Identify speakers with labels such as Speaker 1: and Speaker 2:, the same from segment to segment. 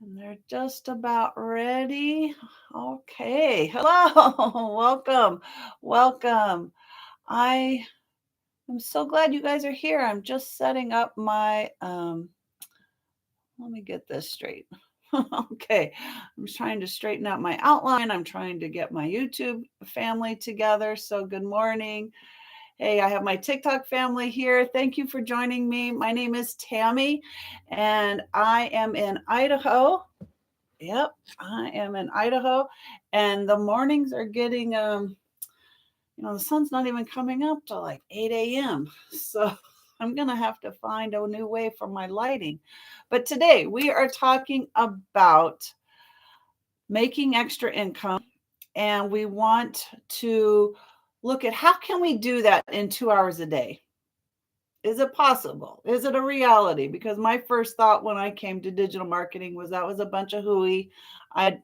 Speaker 1: And they're just about ready. Okay. Hello. Welcome. Welcome. I am so glad you guys are here. I'm just setting up my let me get this straight. Okay. I'm trying to straighten out my outline. I'm trying to get my YouTube family together. So good morning. Hey, I have my TikTok family here. Thank you for joining me. My name is Tammy and I am in Idaho. Yep, I am in Idaho, and the mornings are getting the sun's not even coming up till like 8 a.m. So I'm gonna have to find a new way for my lighting. But today we are talking about making extra income, and we want to look at how can we do that in 2 hours a day. Is it possible? Is it a reality? Because my first thought when I came to digital marketing was that was a bunch of hooey. I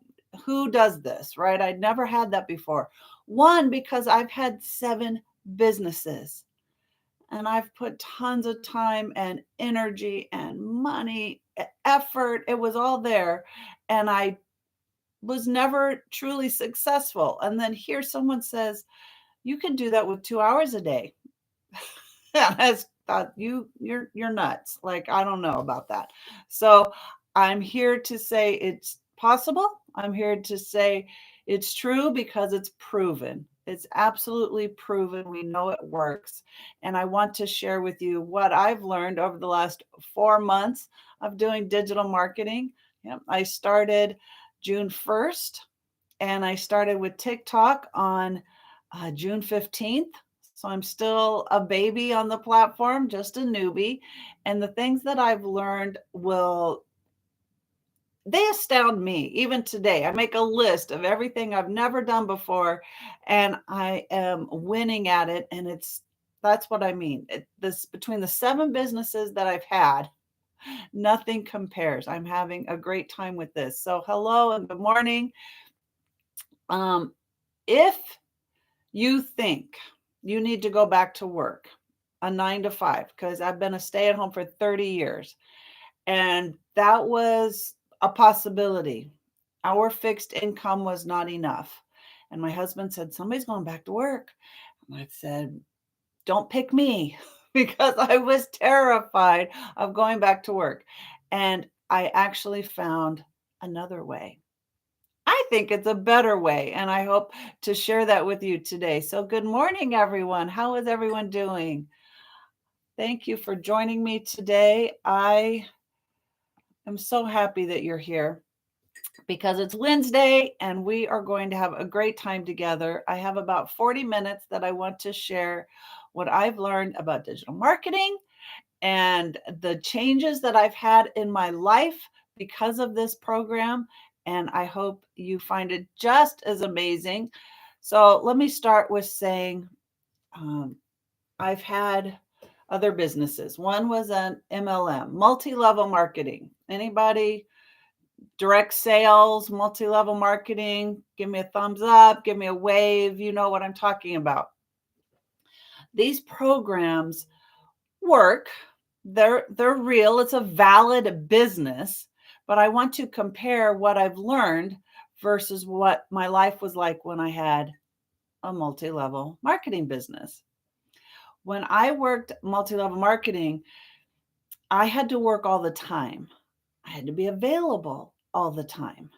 Speaker 1: Who does this, right? I'd never had that before. One, because I've had 7 businesses and I've put tons of time and energy and money, effort. It was all there. And I was never truly successful. And then here someone says, you can do that with 2 hours a day. Yeah, that's thought you're nuts. Like I don't know about that. So I'm here to say it's possible. I'm here to say it's true because it's proven. It's absolutely proven. We know it works. And I want to share with you what I've learned over the last 4 months of doing digital marketing. Yep, I started June 1st and I started with TikTok on June 15th. So I'm still a baby on the platform, just a newbie. And the things that I've learned they astound me even today. I make a list of everything I've never done before and I am winning at it. And that's what I mean. This between the 7 businesses that I've had, nothing compares. I'm having a great time with this. So hello and good morning. Um, if you think you need to go back to work, a 9 to 5, because I've been a stay at home for 30 years. And that was a possibility. Our fixed income was not enough. And my husband said, somebody's going back to work. And I said, don't pick me because I was terrified of going back to work. And I actually found another way. I think it's a better way, and I hope to share that with you today. So, good morning, everyone. How is everyone doing? Thank you for joining me today. I am so happy that you're here because it's Wednesday and we are going to have a great time together. I have about 40 minutes that I want to share what I've learned about digital marketing and the changes that I've had in my life because of this program. And I hope you find it just as amazing. So let me start with saying um, I've had other businesses. One was an MLM, multi-level marketing. Anybody direct sales, multi-level marketing, give me a thumbs up, give me a wave. You know what I'm talking about. These programs work. They're real. It's a valid business, but I want to compare what I've learned versus what my life was like when I had a multi-level marketing business. When I worked multi-level marketing, I had to work all the time. I had to be available all the time.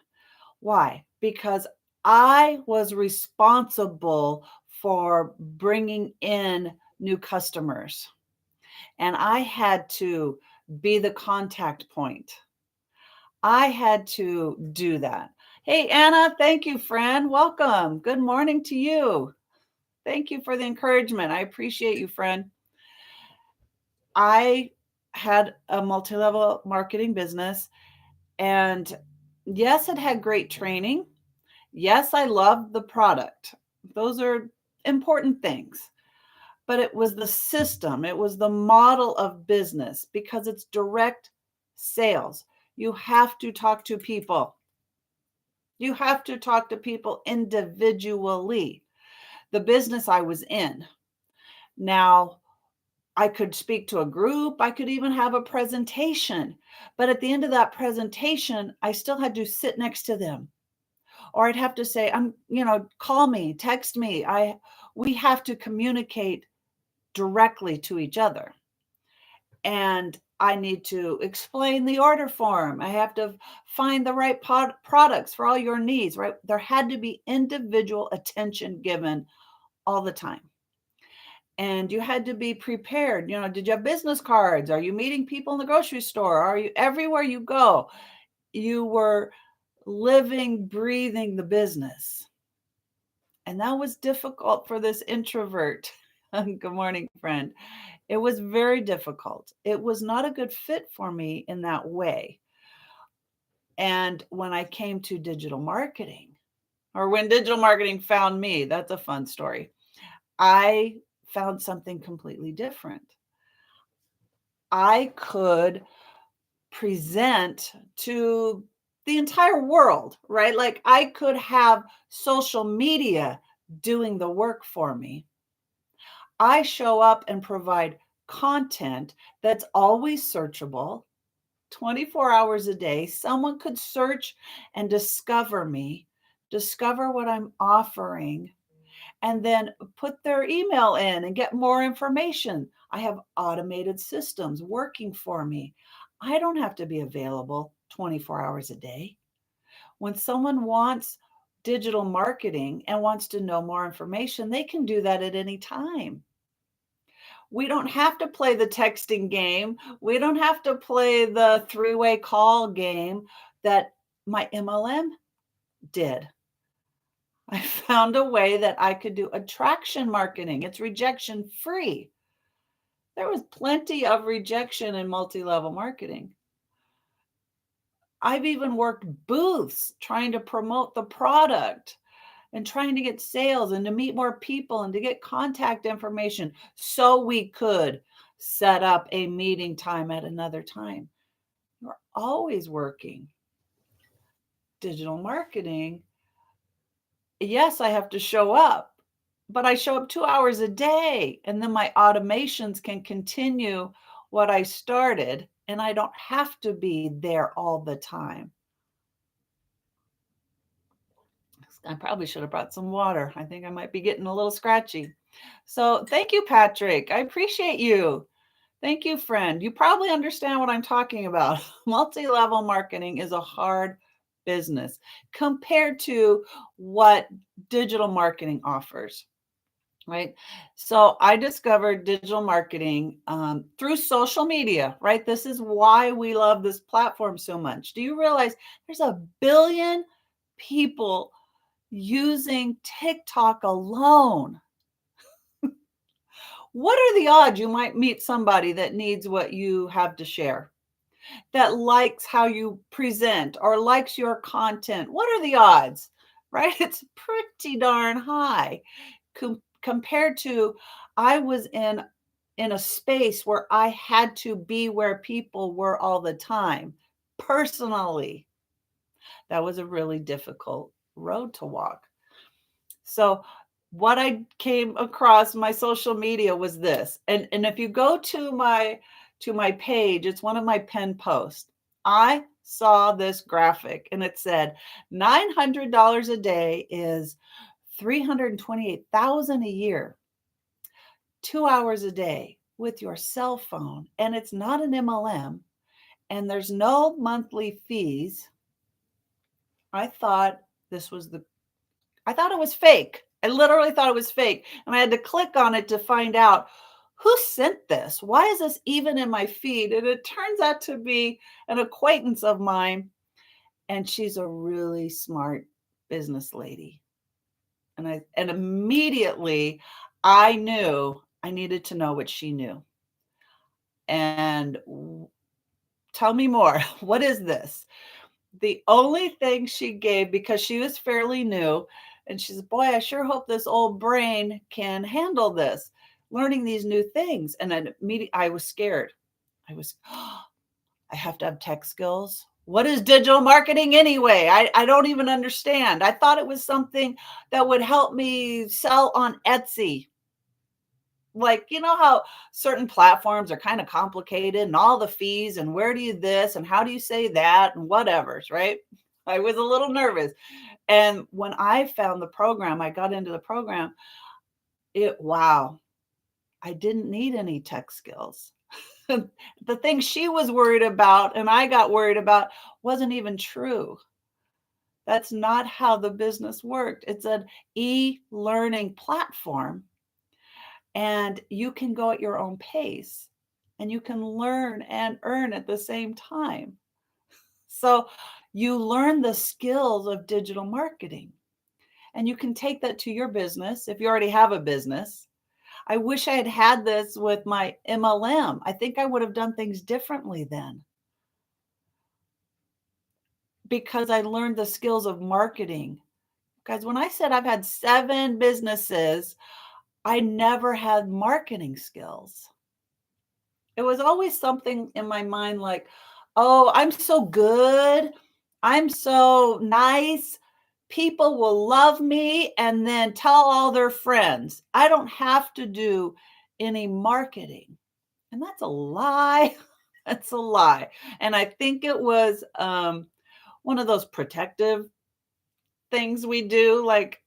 Speaker 1: Why? Because I was responsible for bringing in new customers. And I had to be the contact point. I had to do that. Hey, Anna, thank you, friend. Welcome. Good morning to you. Thank you for the encouragement. I appreciate you, friend. I had a multi level marketing business, and yes, it had great training. Yes, I loved the product. Those are important things. But it was the system, it was the model of business because it's direct sales. You have to talk to people. You have to talk to people individually. The business I was in. Now, I could speak to a group, I could even have a presentation. But at the end of that presentation, I still had to sit next to them. Or I'd have to say, call me, text me. We have to communicate directly to each other. And I need to explain the order form. I have to find the right products for all your needs, right? There had to be individual attention given all the time. And you had to be prepared. Did you have business cards? Are you meeting people in the grocery store? Are you everywhere you go? You were living, breathing the business. And that was difficult for this introvert. Good morning, friend. It was very difficult. It was not a good fit for me in that way. And when I came to digital marketing, or when digital marketing found me, that's a fun story. I found something completely different. I could present to the entire world, right? Like I could have social media doing the work for me. I show up and provide content that's always searchable, 24 hours a day. Someone could search and discover me, discover what I'm offering, and then put their email in and get more information. I have automated systems working for me. I don't have to be available 24 hours a day. When someone wants digital marketing and wants to know more information, they can do that at any time. We don't have to play the texting game. We don't have to play the three-way call game that my MLM did. I found a way that I could do attraction marketing. It's rejection free. There was plenty of rejection in multi-level marketing. I've even worked booths trying to promote the product and trying to get sales and to meet more people and to get contact information so we could set up a meeting time at another time. You're always working. Digital marketing, yes, I have to show up, but I show up 2 hours a day, and then my automations can continue what I started, and I don't have to be there all the time. I probably should have brought some water. I think I might be getting a little scratchy. So thank you, Patrick. I appreciate you. Thank you, friend. You probably understand what I'm talking about. Multi-level marketing is a hard business compared to what digital marketing offers, right? So I discovered digital marketing through social media, right? This is why we love this platform so much. Do you realize there's 1 billion people using TikTok alone? What are the odds you might meet somebody that needs what you have to share, that likes how you present or likes your content? What are the odds, right? It's pretty darn high compared to I was in a space where I had to be where people were all the time. Personally, that was a really difficult road to walk. So what I came across my social media was this. And if you go to my page, it's one of my pinned posts. I saw this graphic and it said $900 a day is 328,000 a year. 2 hours a day with your cell phone, and it's not an MLM, and there's no monthly fees. I thought it was fake. I literally thought it was fake. And I had to click on it to find out who sent this. Why is this even in my feed? And it turns out to be an acquaintance of mine. And she's a really smart business lady. And immediately I knew I needed to know what she knew. And tell me more. What is this? The only thing she gave, because she was fairly new, and she said, boy, I sure hope this old brain can handle this, learning these new things. And then immediately I was scared. I have to have tech skills. What is digital marketing anyway? I don't even understand. I thought it was something that would help me sell on Etsy. Like, you know how certain platforms are kind of complicated and all the fees and where do you this and how do you say that and whatever's, right? I was a little nervous. And when I found the program, I got into the program, wow, I didn't need any tech skills. The thing she was worried about and I got worried about wasn't even true. That's not how the business worked. It's an e-learning platform and you can go at your own pace and you can learn and earn at the same time. So you learn the skills of digital marketing and you can take that to your business if you already have a business. I wish I had had this with my MLM. I think I would have done things differently then because I learned the skills of marketing. Guys, when I said I've had 7 businesses, I never had marketing skills. It was always something in my mind like, "Oh, I'm so good. I'm so nice. People will love me and then tell all their friends. I don't have to do any marketing." And that's a lie. That's a lie. And I think it was, one of those protective things we do, like,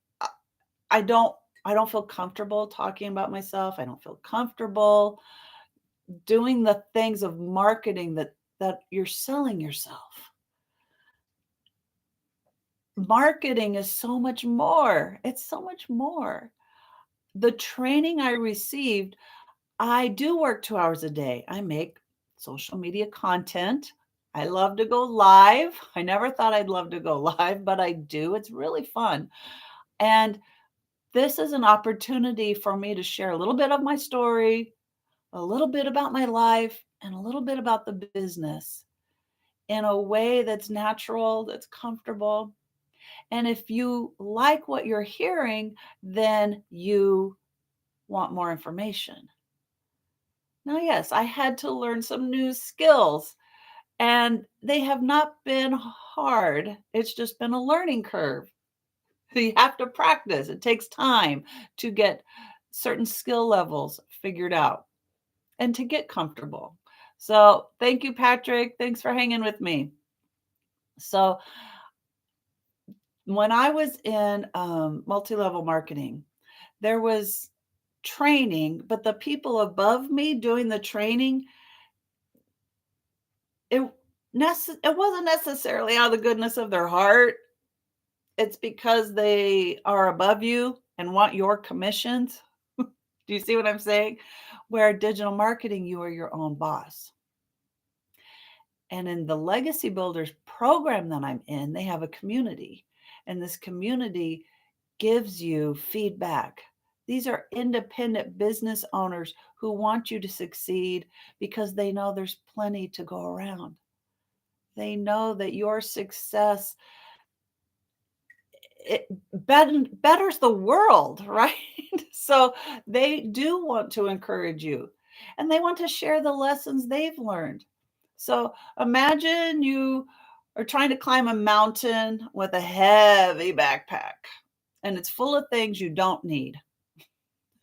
Speaker 1: I don't I don't feel comfortable talking about myself. I don't feel comfortable doing the things of marketing that you're selling yourself. Marketing is so much more. It's so much more. The training I received, I do work 2 hours a day. I make social media content. I love to go live. I never thought I'd love to go live, but I do. It's really fun. And this is an opportunity for me to share a little bit of my story, a little bit about my life, and a little bit about the business in a way that's natural, that's comfortable. And if you like what you're hearing, then you want more information. Now, yes, I had to learn some new skills, and they have not been hard. It's just been a learning curve. You have to practice. It takes time to get certain skill levels figured out and to get comfortable. So, thank you, Patrick. Thanks for hanging with me. So, when I was in multi-level marketing, there was training, but the people above me doing the training, it it wasn't necessarily out of the goodness of their heart. It's because they are above you and want your commissions. Do you see what I'm saying? Where digital marketing, you are your own boss. And in the Legacy Builders program that I'm in, they have a community, and this community gives you feedback. These are independent business owners who want you to succeed because they know there's plenty to go around. They know that your success it betters the world, right? So they do want to encourage you and they want to share the lessons they've learned. So imagine you are trying to climb a mountain with a heavy backpack and it's full of things you don't need.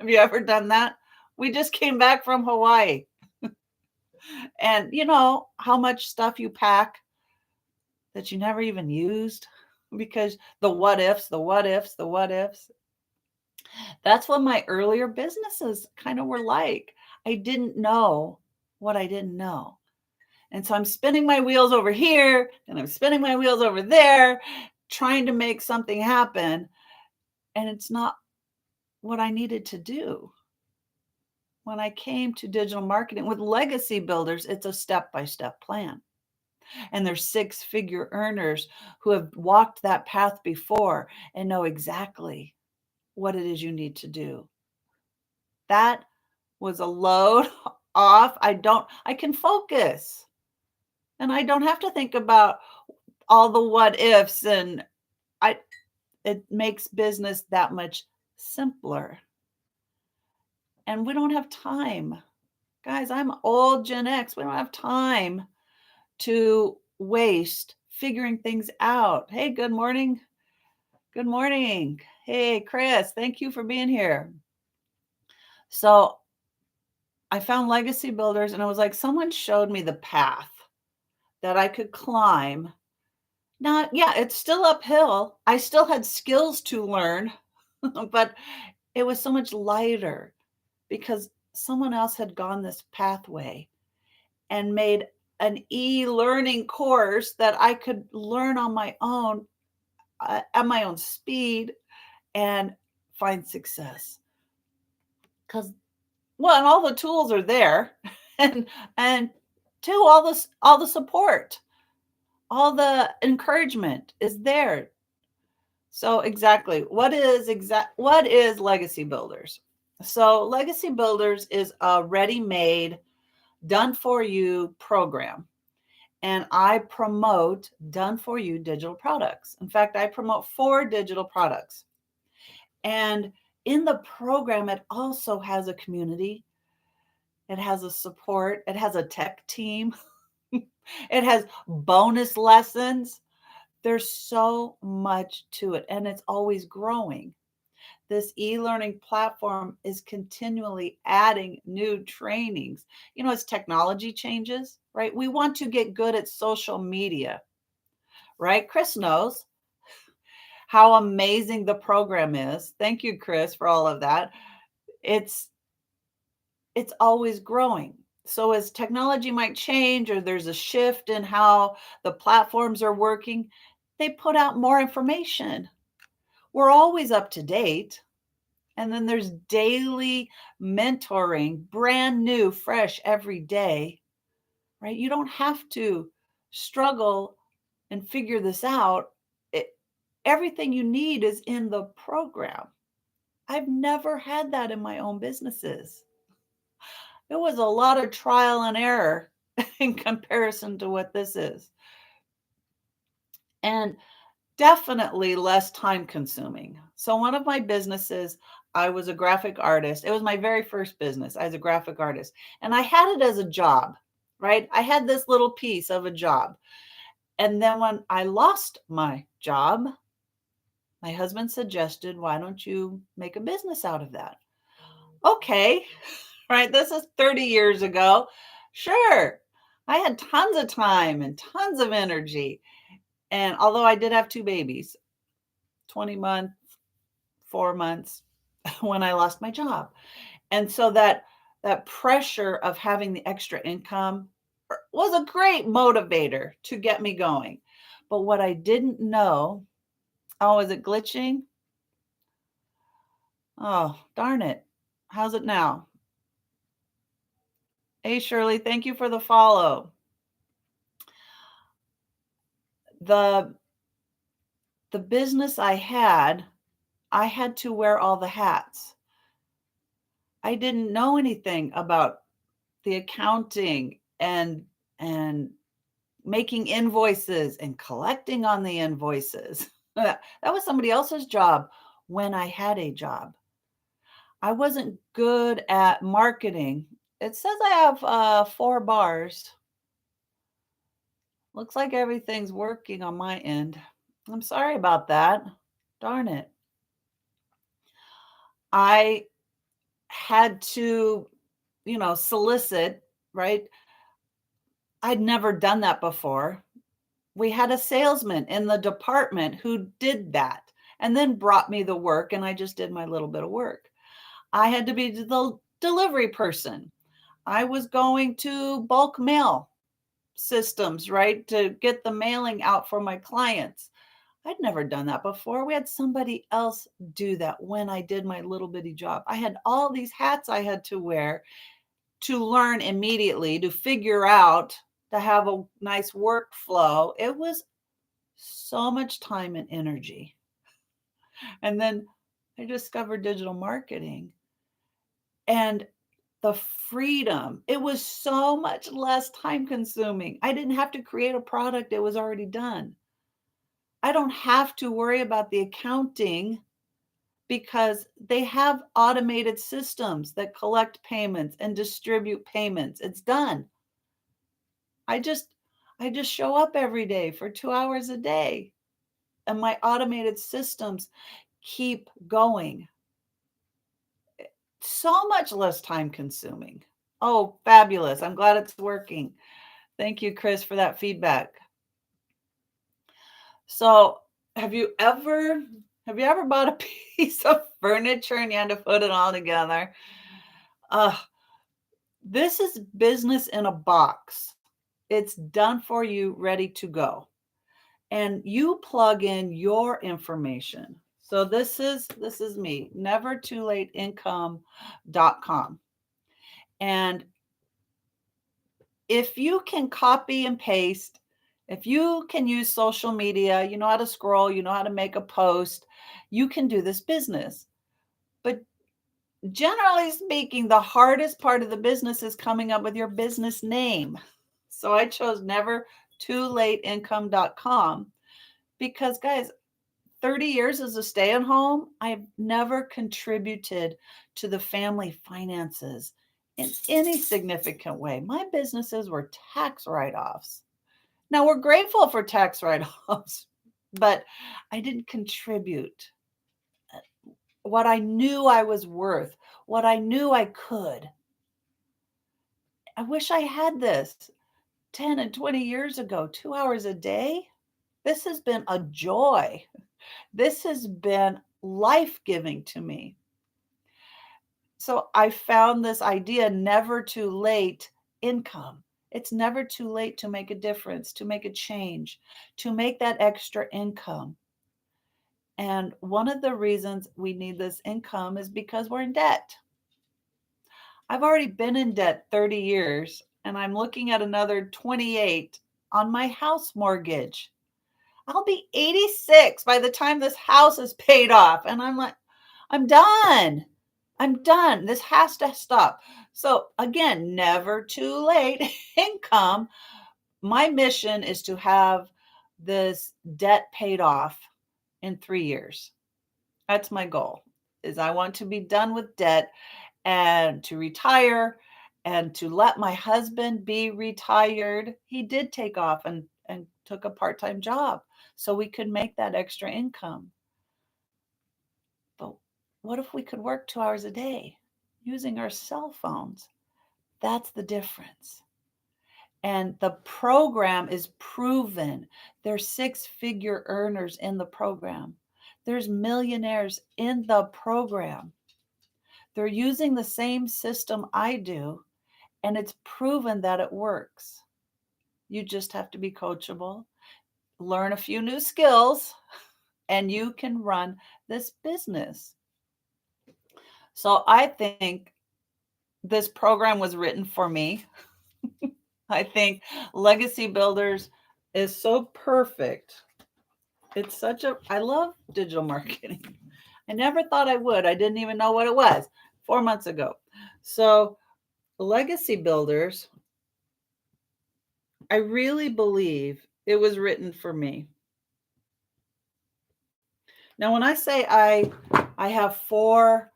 Speaker 1: Have you ever done that? We just came back from Hawaii. And you know how much stuff you pack that you never even used because the what ifs, the what ifs, the what ifs. That's what my earlier businesses kind of were like. I didn't know what I didn't know. And so I'm spinning my wheels over here and I'm spinning my wheels over there, trying to make something happen. And it's not what I needed to do. When I came to digital marketing with Legacy Builders, it's a step by step plan. And there's 6-figure earners who have walked that path before and know exactly what it is you need to do. That was a load off. I can focus and I don't have to think about all the what ifs and I it makes business that much simpler. And we don't have time. Guys, I'm old Gen X. We don't have time to waste figuring things out. Hey, good morning. Good morning. Hey, Chris, thank you for being here. So I found legacy builders and it was like someone showed me the path that I could climb. Now, yeah, it's still uphill. I still had skills to learn, but it was so much lighter because someone else had gone this pathway and made an e-learning course that I could learn on my own, at my own speed and find success. Because well, and all the tools are there, and and two, all the support, all the encouragement is there. So exactly, what is Legacy Builders? So Legacy Builders is a ready-made, done for you program. And I promote done for you digital products. In fact, I promote 4 digital products. And in the program, it also has a community, it has a support, it has a tech team, it has bonus lessons. There's so much to it, and it's always growing. This e-learning platform is continually adding new trainings. As technology changes, right? We want to get good at social media, right? Chris knows how amazing the program is. Thank you, Chris, for all of that. It's it's always growing. So as technology might change or there's a shift in how the platforms are working, they put out more information. We're always up to date. And then there's daily mentoring, brand new, fresh every day, right? You don't have to struggle and figure this out. Everything you need is in the program. I've never had that in my own businesses. It was a lot of trial and error in comparison to what this is. And definitely less time consuming. So one of my businesses, I was a graphic artist. It was my very first business. I was a graphic artist. And I had it as a job, right? I had this little piece of a job. And then when I lost my job, my husband suggested, why don't you make a business out of that? Okay, right? This is 30 years ago. Sure. I had tons of time and tons of energy. And although I did have 2 babies, 20 months, 4 months when I lost my job. And so that pressure of having the extra income was a great motivator to get me going. But what I didn't know, oh, is it glitching? Oh, darn it. How's it now? Hey, Shirley, thank you for the follow. The the business I had to wear all the hats. I didn't know anything about the accounting and making invoices and collecting on the invoices. That was somebody else's job when I had a job. I wasn't good at marketing. It says I have 4 bars. Looks like everything's working on my end. I'm sorry about that. Darn it. I had to, solicit, right? I'd never done that before. We had a salesman in the department who did that and then brought me the work, and I just did my little bit of work. I had to be the delivery person. I was going to bulk mail systems, right, to get the mailing out for my clients. I'd never done that before. We had somebody else do that when I did my little bitty job. I had all these hats I had to wear to learn immediately, to figure out, to have a nice workflow. It was so much time and energy. And then I discovered digital marketing and the freedom. It was so much less time consuming. I didn't have to create a product, it was already done. I don't have to worry about the accounting because they have automated systems that collect payments and distribute payments. It's done. I just I just show up every day for 2 hours a day and my automated systems keep going. So much less time consuming. Oh, fabulous. I'm glad it's working. Thank you, Chris, for that feedback. So, have you ever have you ever bought a piece of furniture and you had to put it all together? Uh, this is business in a box. It's done for you, ready to go. And you plug in your information. So this is me, nevertoolateincome.com. And if you can copy and paste, if you can use social media, you know how to scroll, you know how to make a post, you can do this business. But generally speaking, the hardest part of the business is coming up with your business name. So I chose nevertoolateincome.com because, guys, 30 years as a stay-at-home, I've never contributed to the family finances in any significant way. My businesses were tax write-offs. Now, we're grateful for tax write-offs, but I didn't contribute what I knew I was worth, what I knew I could. I wish I had this 10 and 20 years ago, 2 hours a day. This has been a joy. This has been life-giving to me. So I found this idea, never too late income. It's never too late to make a difference, to make a change, to make that extra income. And one of the reasons we need this income is because we're in debt. I've already been in debt 30 years and I'm looking at another 28 on my house mortgage. I'll be 86 by the time this house is paid off. And I'm like, I'm done. I'm done. This has to stop. So, again, never too late income. My mission is to have this debt paid off in 3 years. That's my goal. Is I want to be done with debt and to retire and to let my husband be retired. He did take off and took a part-time job so we could make that extra income. But what if we could work 2 hours a day using our cell phones? That's the difference. And the program is proven. There's six-figure earners in the program. There's millionaires in the program. They're using the same system I do, and it's proven that it works. You just have to be coachable, learn a few new skills, and you can run this business. So I think this program was written for me. I think Legacy Builders is so perfect. It's such a, I love digital marketing. I never thought I would. I didn't even know what it was 4 months ago. So, Legacy Builders, I really believe it was written for me. Now, when I say I have 4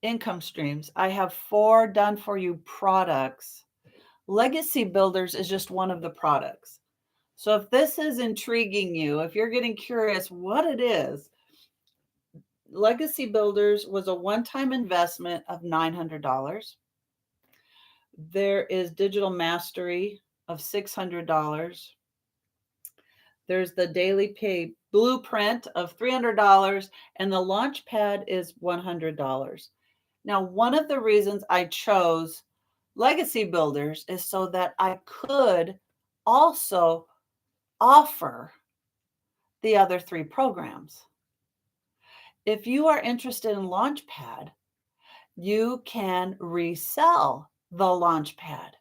Speaker 1: income streams, I have 4 done for you products. Legacy Builders is just one of the products. So if this is intriguing you, if you're getting curious what it is, Legacy Builders was a one-time investment of $900. There is Digital Mastery of $600. There's the Daily Pay Blueprint of $300, and the Launch Pad is $100. Now, one of the reasons I chose Legacy Builders is so that I could also offer the other 3 programs. If you are interested in Launchpad, you can resell the Launchpad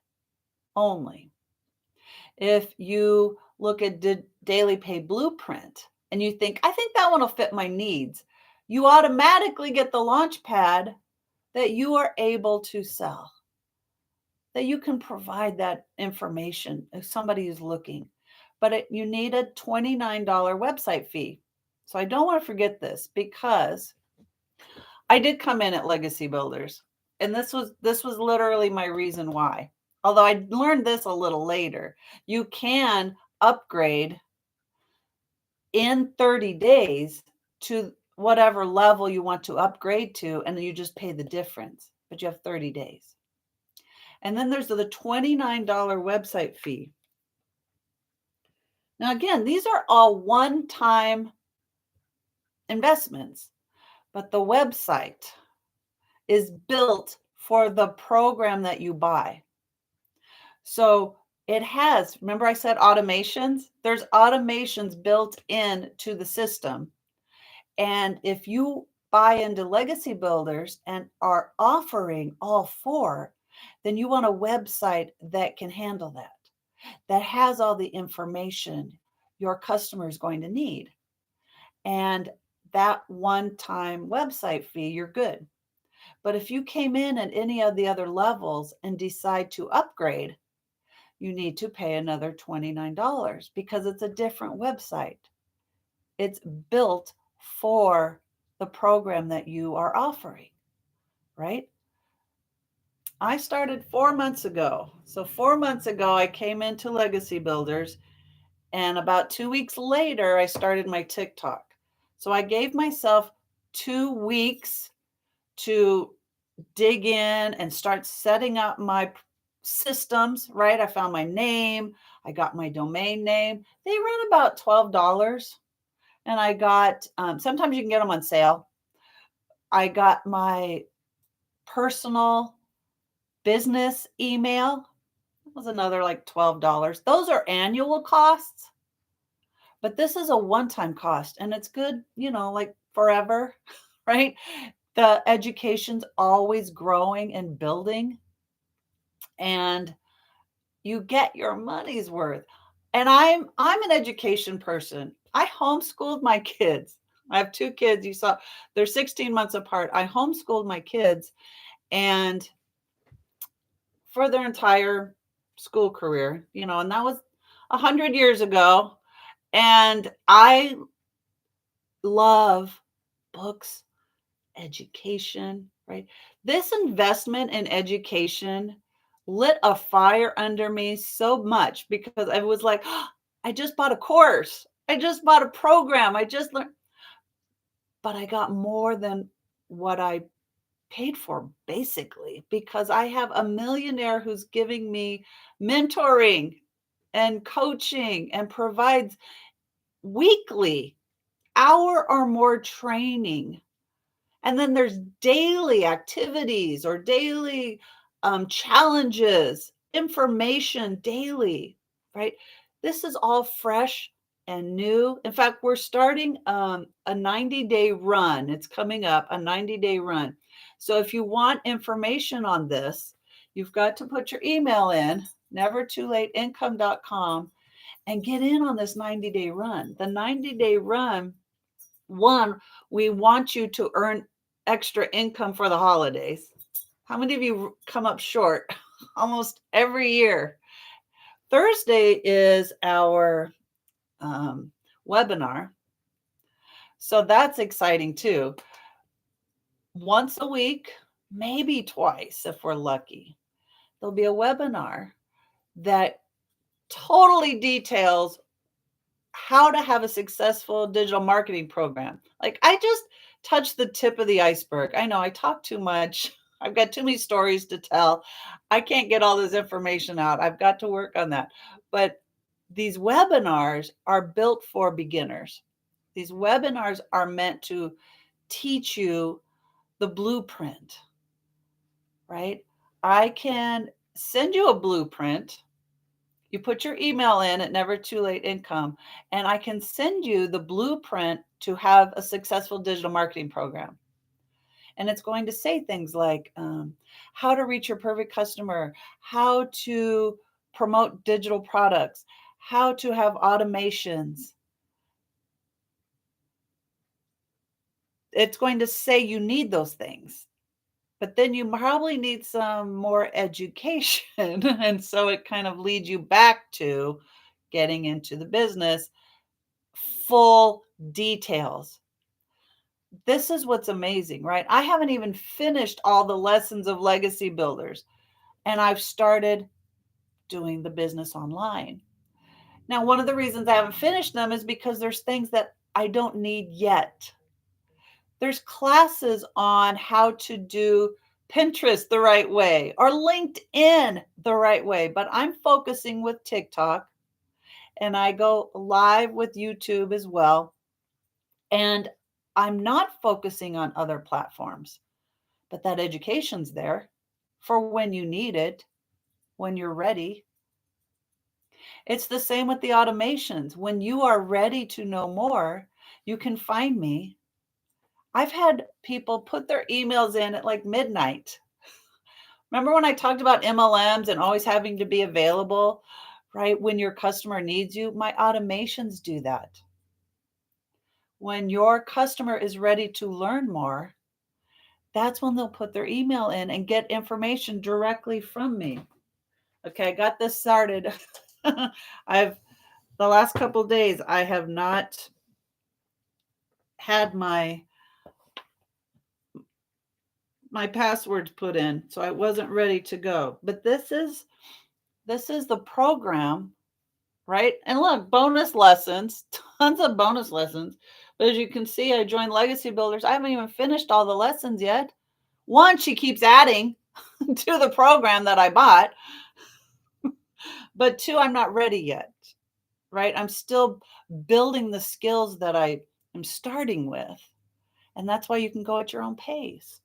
Speaker 1: only. If you look at Daily Pay Blueprint and you think, I think that one will fit my needs, you automatically get the Launchpad that you are able to sell, that you can provide that information if somebody is looking. But you need a $29 website fee. So I don't want to forget this because I did come in at Legacy Builders, and this was literally my reason why. Although I learned this a little later. You can upgrade in 30 days to whatever level you want to upgrade to, and then you just pay the difference, but you have 30 days. And then there's the $29 website fee. Now, again, these are all one-time investments, but the website is built for the program that you buy. So it has, remember I said automations? There's automations built in to the system. And if you buy into Legacy Builders and are offering all four, then you want a website that can handle that has all the information your customer is going to need. And that one-time website fee, you're good. But if you came in at any of the other levels and decide to upgrade, you need to pay another $29 because it's a different website. It's built for the program that you are offering, right? I started 4 months ago. So 4 months ago, I came into Legacy Builders, and about 2 weeks later, I started my TikTok. So I gave myself 2 weeks to dig in and start setting up my systems, right? I found my name, I got my domain name. They run about $12. And I got, sometimes you can get them on sale. I got my personal business email. It was another like $12. Those are annual costs, but this is a one-time cost and it's good, like forever, right? The education's always growing and building, and you get your money's worth. And I'm an education person. I homeschooled my kids. I have two kids. You saw they're 16 months apart. I homeschooled my kids, and for their entire school career, and that was 100 years ago. And I love books, education, right? This investment in education lit a fire under me so much because I was like, "Oh, I just bought a course. I just bought a program. I just learned," but I got more than what I paid for basically because I have a millionaire who's giving me mentoring and coaching and provides weekly hour or more training. And then there's daily activities or daily challenges, information daily, right? This is all fresh and new. In fact, we're starting a 90-day run. It's coming up, a 90-day run. So if you want information on this, you've got to put your email in, nevertoolateincome.com, and get in on this 90-day run. The 90-day run, one, we want you to earn extra income for the holidays. How many of you come up short almost every year? Thursday is our webinar. So that's exciting too. Once a week, maybe twice if we're lucky, there'll be a webinar that totally details how to have a successful digital marketing program. Like I just touched the tip of the iceberg. I know I talk too much. I've got too many stories to tell. I can't get all this information out. I've got to work on that. But these webinars are built for beginners. These webinars are meant to teach you the blueprint, right? I can send you a blueprint. You put your email in at Never Too Late Income, and I can send you the blueprint to have a successful digital marketing program. And it's going to say things like how to reach your perfect customer, how to promote digital products, how to have automations. It's going to say you need those things, but then you probably need some more education. And so it kind of leads you back to getting into the business, full details. This is what's amazing, right? I haven't even finished all the lessons of Legacy Builders, and I've started doing the business online. Now, one of the reasons I haven't finished them is because there's things that I don't need yet. There's classes on how to do Pinterest the right way, or LinkedIn the right way. But I'm focusing with TikTok, and I go live with YouTube as well. And I'm not focusing on other platforms, but that education's there for when you need it, when you're ready. It's the same with the automations. When you are ready to know more, you can find me. I've had people put their emails in at like midnight. Remember when I talked about MLMs and always having to be available, right? When your customer needs you, my automations do that. When your customer is ready to learn more, that's when they'll put their email in and get information directly from me. Okay, I got this started. I've the last couple of days I have not had my passwords put in, so I wasn't ready to go. But this is the program, right? And look, bonus lessons, tons of bonus lessons. But as you can see, I joined Legacy Builders. I haven't even finished all the lessons yet. One, she keeps adding to the program that I bought. But two, I'm not ready yet, right? I'm still building the skills that I am starting with. And that's why you can go at your own pace.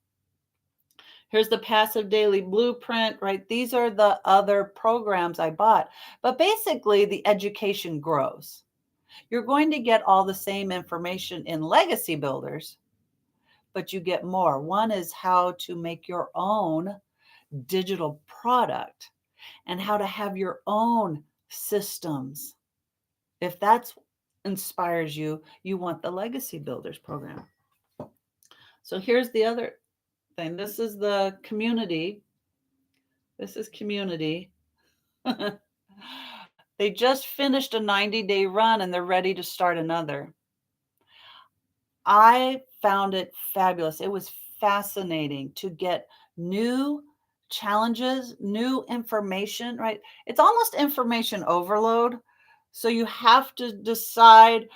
Speaker 1: Here's the passive daily blueprint, right? These are the other programs I bought. But basically, the education grows. You're going to get all the same information in Legacy Builders, but you get more. One is how to make your own digital product and how to have your own systems. If that inspires you, you want the Legacy Builders program. So here's the other thing. This is the community. This is community. They just finished a 90-day run and they're ready to start another. I found it fabulous. It was fascinating to get new challenges, new information, right? It's almost information overload. So you have to decide,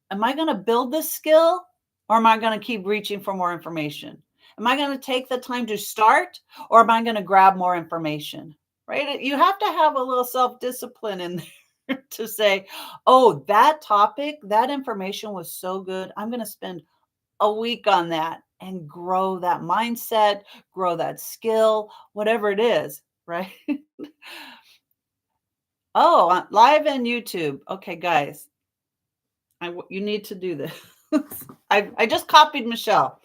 Speaker 1: am I going to build this skill or am I going to keep reaching for more information? Am I going to take the time to start or am I going to grab more information? Right? You have to have a little self-discipline in there to say, oh, that topic, that information was so good. I'm going to spend a week on that and grow that mindset, grow that skill, whatever it is, right? Oh, live on YouTube. Okay, guys, you need to do this. I just copied Michelle.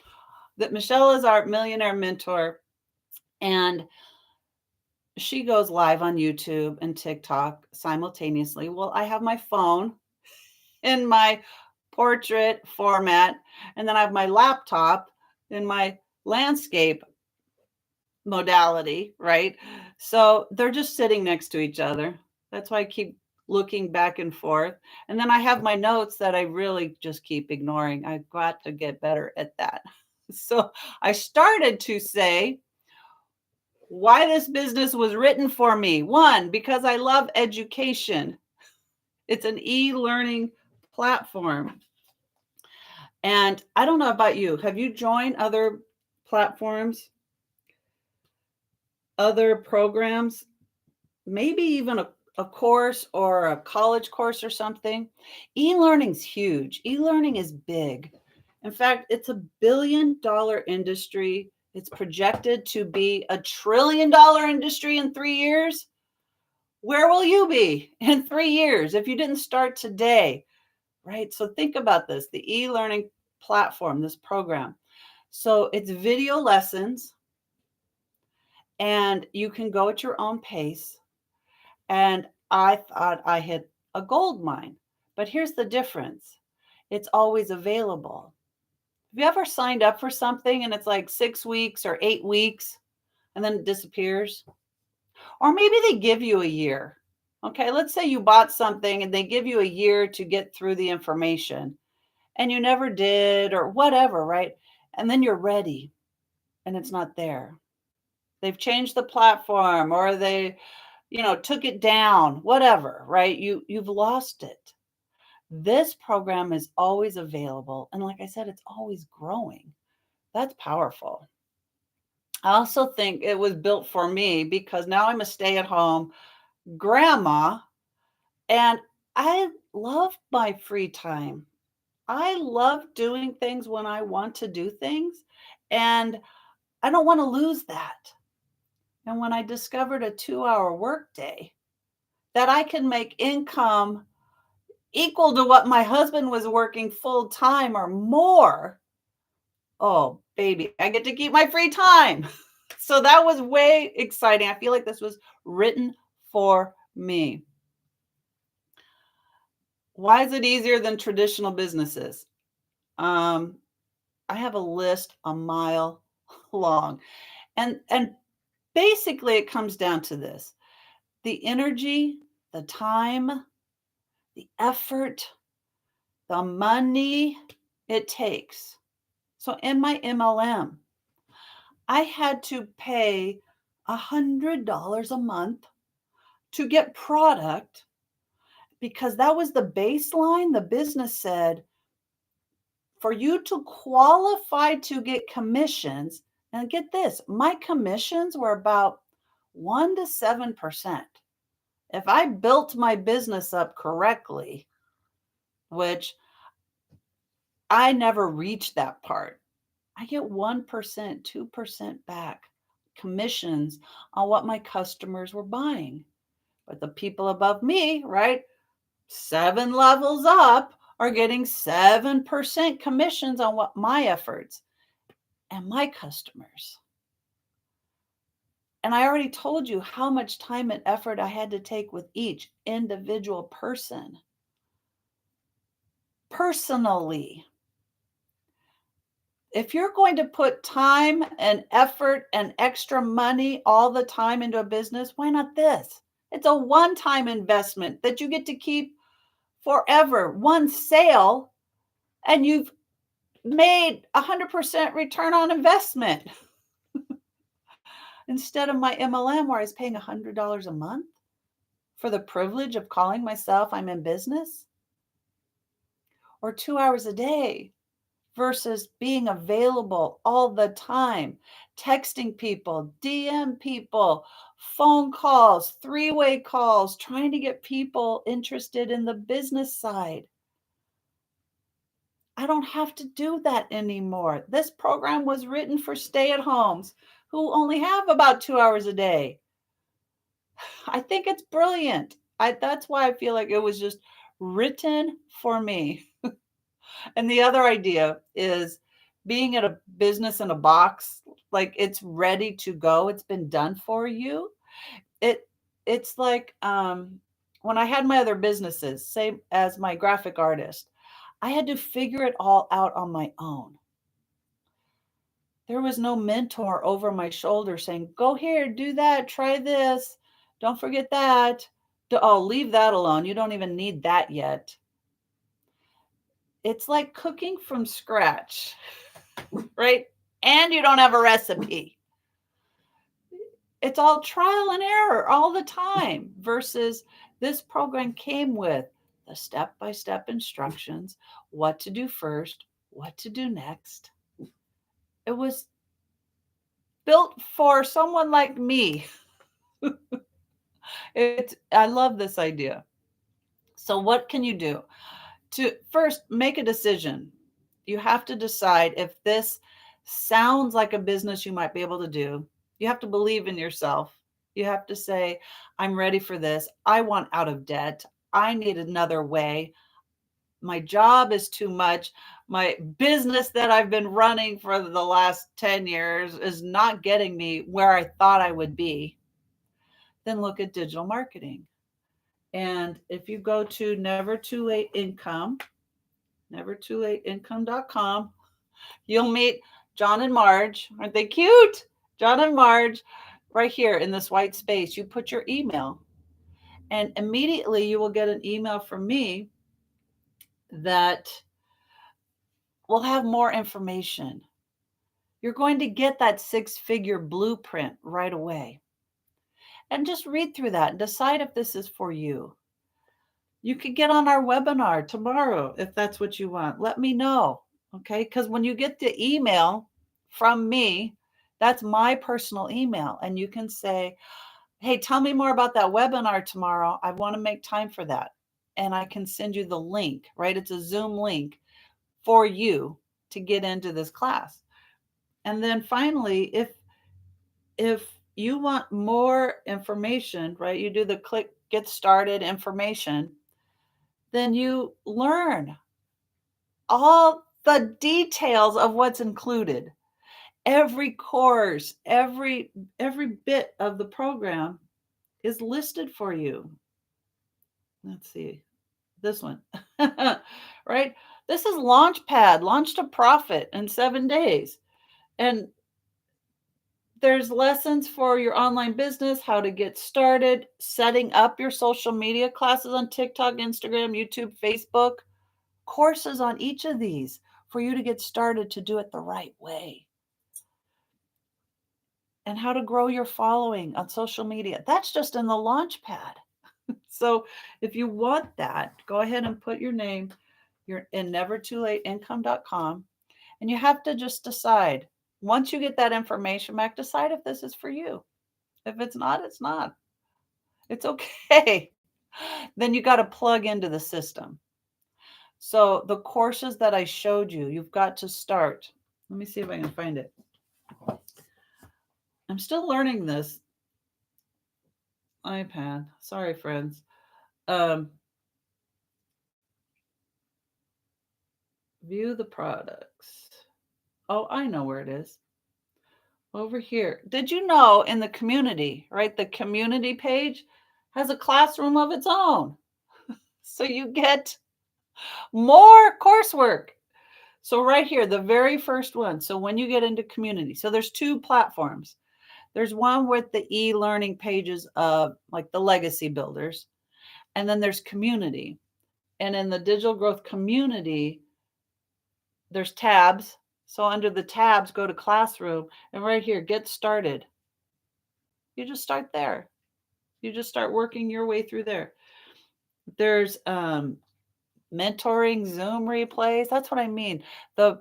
Speaker 1: That Michelle is our millionaire mentor, and she goes live on YouTube and TikTok simultaneously. Well, I have my phone in my portrait format, and then I have my laptop in my landscape modality, right? So they're just sitting next to each other. That's why I keep looking back and forth. And then I have my notes that I really just keep ignoring. I've got to get better at that. So I started to say why this business was written for me. One, because I love education. It's an e-learning platform. And I don't know about you. Have you joined other platforms, other programs? Maybe even a course or a college course or something. E-learning's huge. E-learning is big. In fact, it's $1 billion industry. It's projected to be $1 trillion industry in 3 years. Where will you be in 3 years if you didn't start today? Right? So think about this, the e-learning platform, this program. So it's video lessons and you can go at your own pace. And I thought I hit a gold mine. But here's the difference. It's always available. Have you ever signed up for something and it's like 6 weeks or 8 weeks and then it disappears? Or maybe they give you a year. Okay, let's say you bought something and they give you a year to get through the information and you never did or whatever, right? And then you're ready and it's not there. They've changed the platform or they took it down, whatever, right? You've lost it. This program is always available. And like I said, it's always growing. That's powerful. I also think it was built for me because now I'm a stay-at-home grandma and I love my free time. I love doing things when I want to do things, and I don't want to lose that. And when I discovered a 2-hour workday that I can make income equal to what my husband was working full time or more, oh, baby, I get to keep my free time. So that was way exciting. I feel like this was written for me. Why is it easier than traditional businesses? Um, I have a list a mile long. And basically it comes down to this. The energy, the time, the effort, the money it takes. So in my MLM, I had to pay $100 a month to get product because that was the baseline. The business said, for you to qualify to get commissions, and get this, my commissions were about 1 to 7%. If I built my business up correctly, which I never reached that part, I get 1%, 2% back commissions on what my customers were buying. But the people above me, right, 7 levels up, are getting 7% commissions on what my efforts and my customers. And I already told you how much time and effort I had to take with each individual person. Personally, if you're going to put time and effort and extra money all the time into a business, why not this? It's a one-time investment that you get to keep forever. One sale, and you've made 100% return on investment. Instead of my MLM where I was paying $100 a month for the privilege of calling myself I'm in business, or 2 hours a day versus being available all the time, texting people, DM people, phone calls, three-way calls, trying to get people interested in the business side. I don't have to do that anymore. This program was written for stay-at-homes who only have about 2 hours a day. I think it's brilliant. That's why I feel like it was just written for me. And the other idea is being at a business in a box, like it's ready to go. It's been done for you. It it's like when I had my other businesses, same as my graphic artist, I had to figure it all out on my own. There was no mentor over my shoulder saying, "Go here, do that, try this. Don't forget that. Oh, leave that alone. You don't even need that yet." It's like cooking from scratch, right? And you don't have a recipe. It's all trial and error all the time versus this program came with the step-by-step instructions, what to do first, what to do next. It was built for someone like me. I love this idea. So what can you do? To first make a decision. You have to decide if this sounds like a business you might be able to do. You have to believe in yourself. You have to say, I'm ready for this. I want out of debt. I need another way. My job is too much. My business that I've been running for the last 10 years is not getting me where I thought I would be. Then look at digital marketing. And if you go to Never Too Late Income, nevertoolateincome.com, you'll meet John and Marge. Aren't they cute? John and Marge, right here in this white space. You put your email, and immediately you will get an email from me that will have more information. You're going to get that 6-figure blueprint right away. And just read through that and decide if this is for you. You could get on our webinar tomorrow if that's what you want. Let me know, okay? Because when you get the email from me, That's my personal email. And you can say, hey, tell me more about that webinar tomorrow. I want to make time for that. And I can send you the link, right? It's a Zoom link for you to get into this class. And then finally, if you want more information, right? You do the click get started information, then you learn all the details of what's included. Every course, every bit of the program is listed for you. Let's see. This one. Right? This is Launchpad, Launch to Profit in 7 days. And there's lessons for your online business, how to get started, setting up your social media classes on TikTok, Instagram, YouTube, Facebook, courses on each of these for you to get started to do it the right way. And how to grow your following on social media. That's just in the Launchpad. So if you want that, go ahead and put your name. You're in nevertoolateincome.com. And you have to just decide, once you get that information back, decide if this is for you. If it's not, it's not. It's okay. Then you got to plug into the system. So the courses that I showed you, you've got to start. Let me see if I can find it. I'm still learning this iPad. Sorry, friends. View the products. Oh, I know where it is. Over here. Did you know in the community, right? The community page has a classroom of its own. So you get more coursework. So right here, the very first one. So when you get into community, so there's 2 platforms. There's one with the e-learning pages of like the legacy builders, and then there's community. And in the digital growth community, there's tabs. So under the tabs, go to classroom, and right here, get started. You just start there. You just start working your way through there. There's mentoring, Zoom replays. That's what I mean. The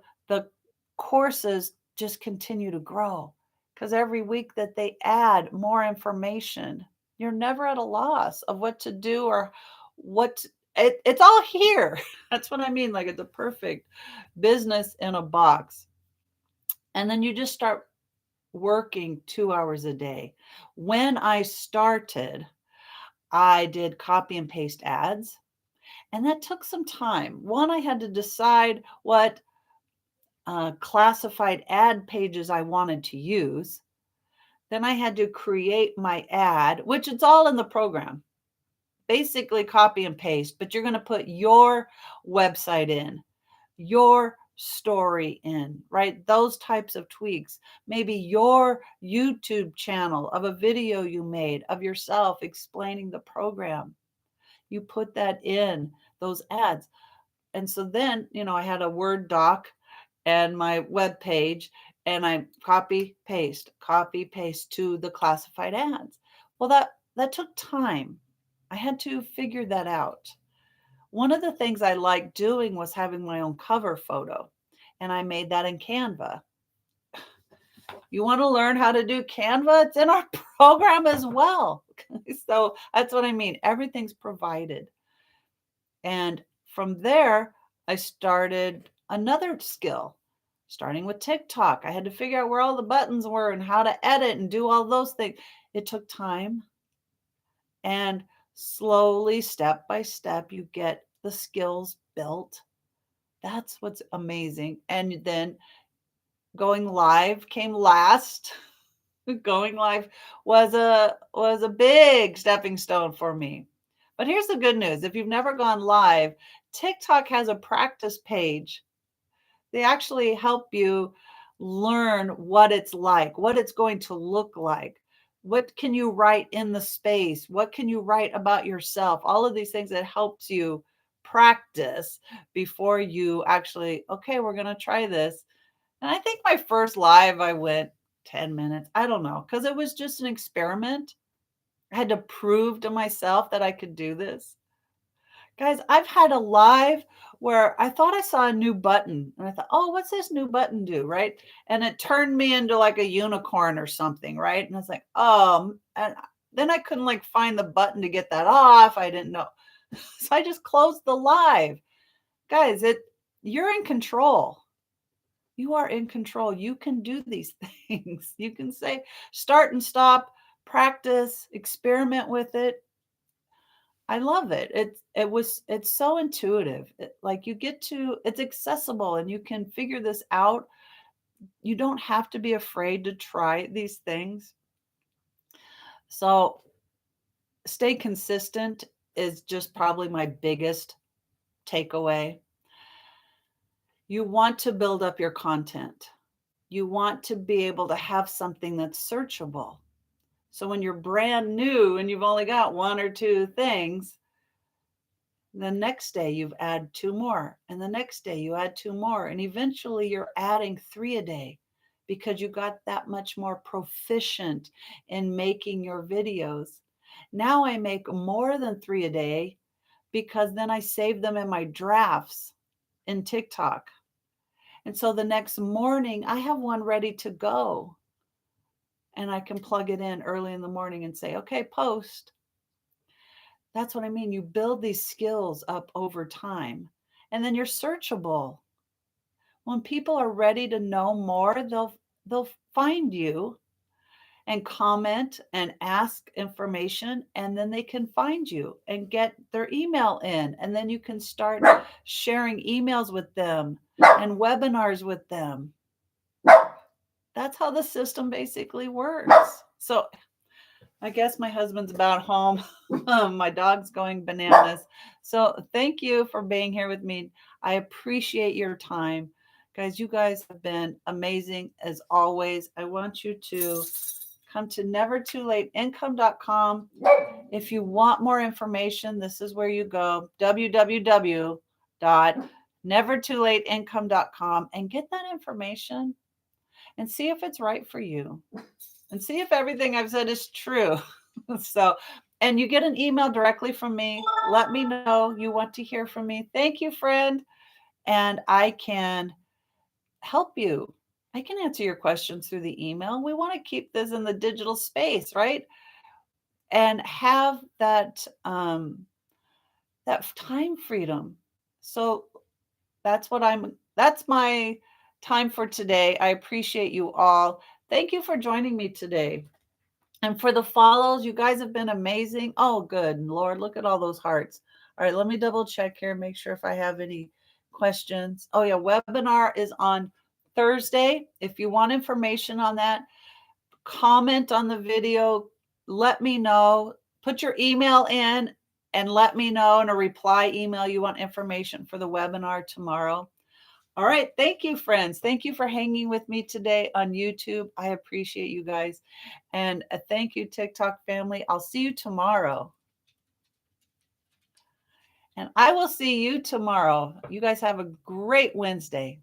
Speaker 1: courses just continue to grow because every week that they add more information, you're never at a loss of what to do or what it's all here. That's what I mean. Like it's a perfect business in a box. And then you just start working 2 hours a day. When I started, I did copy and paste ads. And that took some time. One, I had to decide what classified ad pages I wanted to use. Then I had to create my ad, which it's all in the program. Basically copy and paste, but you're going to put your website in, your story in, right? Those types of tweaks. Maybe your YouTube channel of a video you made of yourself explaining the program. You put that in those ads. And so then, I had a Word doc and my web page, and I copy paste to the classified ads. Well, that took time. I had to figure that out. One of the things I liked doing was having my own cover photo, and I made that in Canva. You want to learn how to do Canva? It's in our program as well. So that's what I mean. Everything's provided. And from there, I started another skill, starting with TikTok. I had to figure out where all the buttons were and how to edit and do all those things. It took time. And slowly, step by step, you get the skills built. That's what's amazing. And then going live came last. Going live was a big stepping stone for me. But here's the good news. If you've never gone live, TikTok has a practice page. They actually help you learn what it's like, what it's going to look like. What can you write in the space? What can you write about yourself? All of these things that helps you practice before you actually, okay, we're going to try this. And I think my first live, I went 10 minutes. I don't know, because it was just an experiment. I had to prove to myself that I could do this. Guys, I've had a live where I thought I saw a new button and I thought, oh, what's this new button do? Right. And it turned me into like a unicorn or something. Right. And I was like, and then I couldn't like find the button to get that off. I didn't know. So I just closed the live. Guys, you're in control. You are in control. You can do these things. You can say start and stop, practice, experiment with it. I love it. It's so intuitive. Like it's accessible and you can figure this out. You don't have to be afraid to try these things. So stay consistent is just probably my biggest takeaway. You want to build up your content. You want to be able to have something that's searchable. So when you're brand new and you've only got one or two things, the next day you've add two more, and the next day you add two more, and eventually you're adding three a day because you got that much more proficient in making your videos. Now I make more than three a day because then I save them in my drafts in TikTok. And so the next morning I have one ready to go and I can plug it in early in the morning and say, okay, post. That's what I mean. You build these skills up over time and then you're searchable. When people are ready to know more, they'll find you and comment and ask information and then they can find you and get their email in and then you can start sharing emails with them and webinars with them. That's how the system basically works. So I guess my husband's about home. My dog's going bananas. So thank you for being here with me. I appreciate your time. Guys, you guys have been amazing as always. I want you to come to nevertoolateincome.com. If you want more information, this is where you go, www.nevertoolateincome.com, and get that information and see if it's right for you and see if everything I've said is true. So, and you get an email directly from me. Let me know you want to hear from me. Thank you, friend. And I can help you. I can answer your questions through the email. We want to keep this in the digital space, right? And have that time freedom. So that's my time for today. I appreciate you all. Thank you for joining me today. And for the follows, you guys have been amazing. Oh, good. Lord, look at all those hearts. All right, let me double check here, make sure if I have any questions. Oh, yeah, webinar is on Thursday. If you want information on that, comment on the video. Let me know. Put your email in and let me know in a reply email you want information for the webinar tomorrow. All right. Thank you, friends. Thank you for hanging with me today on YouTube. I appreciate you guys. And thank you, TikTok family. I'll see you tomorrow. And I will see you tomorrow. You guys have a great Wednesday.